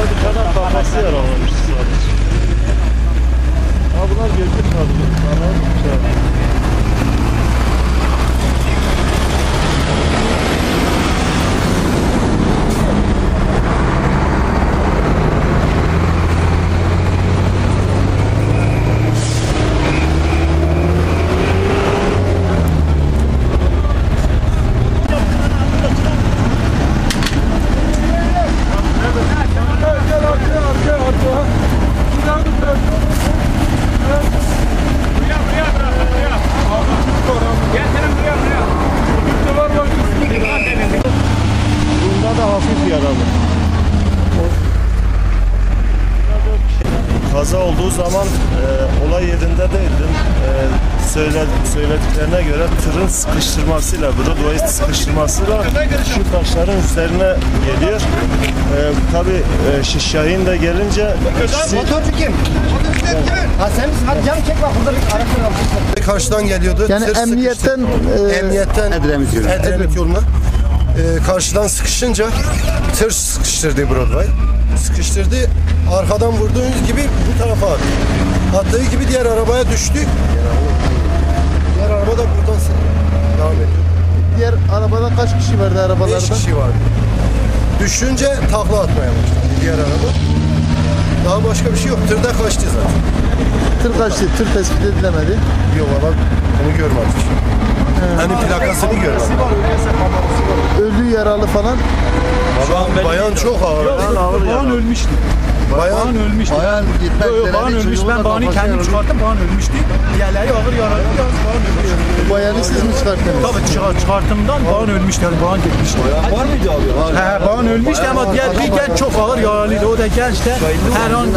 Burada bir tane kafası yaralamış sadece. Ha bunlar gözlük kaldı. Kaza olduğu zaman olay yerinde değildim. Söylediklerine göre tırın sıkıştırmasıyla, Broadway sıkıştırmasıyla şu taşların üzerine geliyor. Tabii Şahin de gelince motorcu kim? Ha sen misin? Hadi canım çek bak burada bir araçlar almışsın. Karşıdan geliyordu. Yani emniyetten Edremit yoluna. Karşıdan sıkışınca tır sıkıştırdı Broadway. Sıkıştırdı. Arkadan vurduğunuz gibi bu tarafa attı. Attığı gibi diğer arabaya düştü. Diğer araba da buradan devam ediyor. Diğer arabada kaç kişi vardı arabalarda? 5 kişi vardı. Düşünce takla atmaya başladı diğer araba. Daha başka bir şey yok. Tırda kaçtı zaten. Tır kaçtı? Tır tespit edilemedi. Yok valla onu görmedik. Hani plakasını görmedik. Ölü yaralı falan. Bayan çok ağır. Bayan ölmüştü. Bayan ölmüştü. Bayan ölmüş. Ben bayanı kendim çıkarttım. Bayan ölmüştü. Diğerleri ağır yaralı. Bayan ölmüştü. Bayanı siz mi çıkarttınız? Tabii çıkarttığımdan bayan ölmüştü. Yani bayan gitmişti. Var mıydı abi? He, bayan ölmüştü ama diğer bir genç çok ağır yaralıydı. O da genç de her an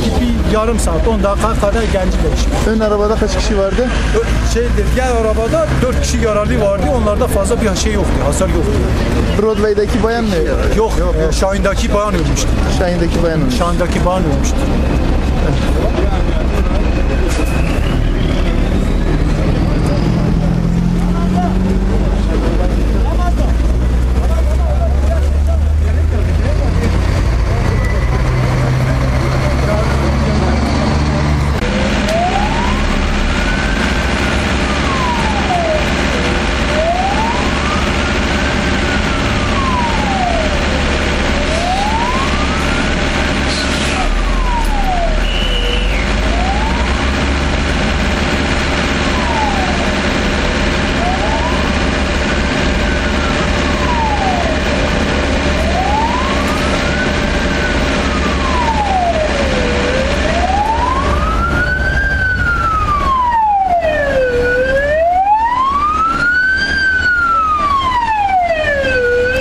bir yarım saat 10 dakika kadar genci geçti. Ön arabada kaç kişi vardı? Diğer arabada 4 kişi yaralı vardı. Onlarda fazla bir şey yoktu. Hasar yoktu. Broadway'daki bayan mı? Yok. Şahin'deki bayan ölmüştü. Şahin'deki bayan ölmüş. Şahin'deki bayan ölmüştü.